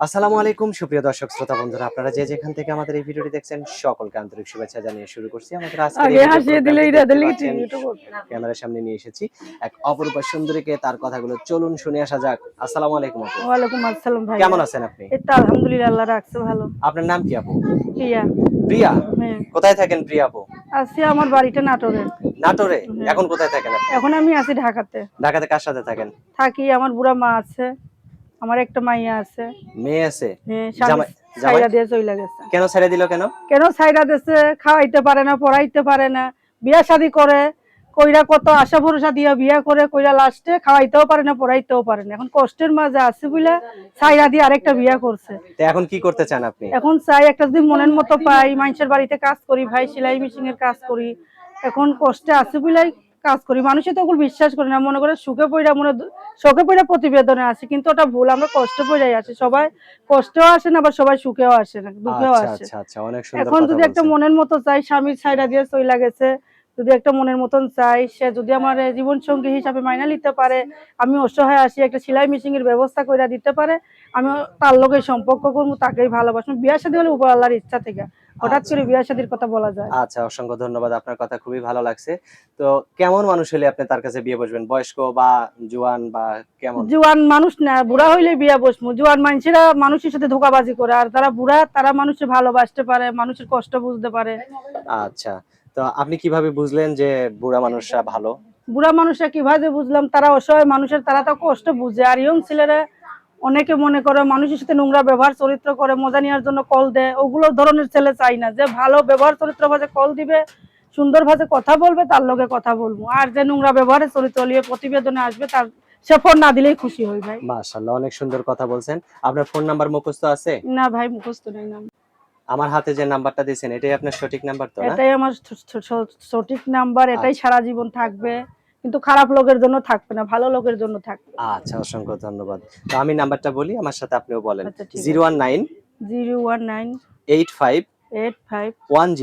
আসসালামু আলাইকুম সুপ্রিয় দর্শক শ্রোতা বন্ধুরা, আপনারা যে যেখান থেকে আমাদের এই ভিডিওটি দেখছেন সকলকে আন্তরিক শুভেচ্ছা জানিয়ে শুরু করছি আমাদের আজকের এই ভিডিও প্রোগ্রামটি। ক্যামেরার সামনে নিয়ে এসেছি এক অপরূপ সুন্দরীকে, তার কথাগুলো চলুন শুনে আসা যাক। আসসালামু আলাইকুম আপু। ওয়ালাইকুম আসসালাম ভাই। কেমন আছেন আপনি? এই তো আলহামদুলিল্লাহ, আল্লাহ রাখছে ভালো। আপনার নাম কি আপু? প্রিয়া। প্রিয়া। হ্যাঁ, কোথায় থাকেন প্রিয়া আপু? আছি আমার বাড়িটা নাটোরে। নাটোরে। হ্যাঁ, এখন কোথায় থাকেন আপনি? এখন আমি আছি ঢাকাতে। ঢাকাতে কার সাথে থাকেন? থাকি, আমার বুড়া মা আছে, আমার একটা মাইয়া আছে। মেয়ে আছে? হ্যাঁ, স্বামী জামাই? জামাই ছাইরা দিয়ে চলে গেছে। কেন ছেড়ে দিল কেন? কেন ছাইরা দিয়েছে? খাওয়াইতে পারে না, পড়াইতে পারে না, বিয়া শাদি করে কইরা কত আশা ভরসা দিয়া বিয়া করে কইরা লাস্টে খাওয়াইতেও পারে না, পড়াইতেও পারে না। এখন কষ্টের মাঝে আছে বলে ছাইরা দিয়ে আরেকটা বিয়া করছে। তো এখন কি করতে চান আপনি? এখন চাই একটা যদি মনের মতো পাই, মানুষের বাড়িতে কাজ করি ভাই, সেলাই মেশিন এর কাজ করি। এখন কষ্টে আছে বলেই কাজ করি। মানুষে তো ওগুলো বিশ্বাস করে না, মনে করে সুখে পড়া শোকে পড়া প্রতিবেদনে আসে, কিন্তু ওটা ভুল। আমরা কষ্ট পড়াই আসি, সবাই কষ্টেও আসে না, আবার সবাই সুখেও আসে না, দুঃখেও আচ্ছা আসে। আচ্ছা আচ্ছা, অনেক সুন্দর এখন কথা যদি একটা বলছেন। মনের মতো চাই, স্বামীর ছাইড়া দিয়ে চইলা গেছে, যদি একটা মনের মতন চাই, সে যদি আমার জীবন সঙ্গী হিসাবে মাইনা নিতে পারে, আমি অসহায় আসি, একটা সেলাই মেশিন এর ব্যবস্থা করে দিতে পারে, আমি তার লগে সম্পর্ক করবো, তাকেই ভালোবাসবো। বিয়া শাদী হলে উপর আল্লাহর ইচ্ছা থেকে, হঠাৎ আচ্ছা করে বিয়া শাদীর কথা বলা যায়? আচ্ছা, অসংখ্য ধন্যবাদ। আপনার কথা খুবই ভালো লাগছে। তো কেমন মানুষ হলে আপনি তার কাছে বিয়ে বসবেন? বয়স্ক বা জোয়ান বা কেমন? জোয়ান মানুষ না, বুড়া হইলে বিয়া বসমু। জোয়ান মানুষেরা মানুষের সাথে ধোকাবাজি করে, আর তারা বুড়া, তারা মানুষের ভালোবাসতে পারে, মানুষের কষ্ট বুঝতে পারে। আচ্ছা, তো আপনি কিভাবে বুঝলেন যে বুড়া মানুষরা ভালো? বুড়া মানুষরা কিভাবে বুঝলাম, তারা অসহায় মানুষের, তারা তো কষ্ট বুঝে। আর ইয়ং ছেলেরা অনেকে মনে করে মানুষের সাথে নোংরা ব্যবহার চরিত্র করে, মজা নেওয়ার জন্য কল দেয়। ওগুলো ধরনের ছেলে চাই না। যে ভালো ব্যবহার চরিত্র ভাবে কল দিবে, সুন্দর ভাবে কথা বলবে, তার লগে কথা বলবো। আর যে নোংরা ব্যবহারের চরিত্র নিয়ে প্রতিবেদনে আসবে, তার সে ফোন না দিলেই খুশি হই ভাই। মাশাআল্লাহ, অনেক সুন্দর কথা বলছেন। আপনার ফোন নাম্বার মুখস্থ আছে? না ভাই, মুখস্থ নেই নাম। আমার হাতে যে নাম্বারটা দিয়েছেন এটাই আপনার সঠিক নাম্বার তো, না? এটাই আমার সঠিক নাম্বার, এটাই আচ্ছা সারা জীবন থাকবে। কিন্তু খারাপ লোকের জন্য থাকবে না, ভালো লোকের জন্য থাকবে। আচ্ছা, অসংখ্য ধন্যবাদ। তো আমি নাম্বারটা বলি, আমার সাথে আপনিও বলেন। আচ্ছা, ঠিক আছে। 019 019 85 85 10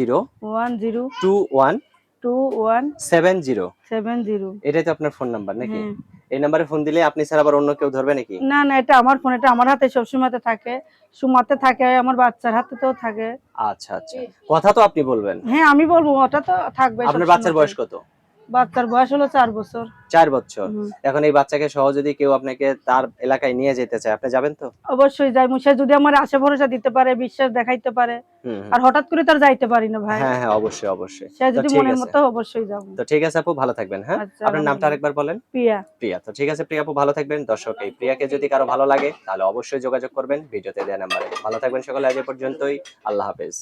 10 21 21 70। 70। এটাই তো আপনার ফোন নাম্বার নাকি? হ্যাঁ। এই নাম্বারে ফোন দিলে আপনি ছাড়া আবার অন্য কেউ ধরবে নাকি? না না, এটা আমার ফোন, এটা আমার হাতে সবসময় থাকে, সুমাতে থাকে, আমার বাচ্চার হাতেতেও থাকে। আচ্ছা আচ্ছা, কথা তো আপনি বলবেন। হ্যাঁ, আমি বলবো, ওটা তো থাকবে আপনার বাচ্চার সবসময়। বয়স কত? বাচ্চার বয়স হলো 4 বছর। 4 বছর। হুম। এখন এই বাচ্চাকে সহ যদি কেউ আপনাকে তার এলাকায় নিয়ে যেতে চায়, আপনি যাবেন তো? অবশ্যই যাই, সে যদি আমার আশা ভরসা দিতে পারে, বিশ্বাস দেখাইতে পারে। হুম হুম। আর হঠাৎ করে তার যাইতে পারি না ভাই। হ্যাঁ হ্যাঁ, অবশ্যই অবশ্যই। সে তো যদি ঠিক মনের আছে। মতো, অবশ্যই যাবো। তো ঠিক আছে আপু, ভালো থাকবেন। হ্যাঁ, আচ্ছা, আপনার নামটা আলহামদুলিল্লাহ। আরেকবার বলেন। প্রিয়া। প্রিয়া। তো ঠিক আছে প্রিয়া আপু, ভালো থাকবেন। দর্শক, এই প্রিয়াকে যদি কারো ভালো লাগে তাহলে অবশ্যই যোগাযোগ করবেন ভিডিওতে দেওয়া নাম্বারে। ভালো থাকবেন সকলে, আজ এ পর্যন্তই। আল্লাহ হাফেজ।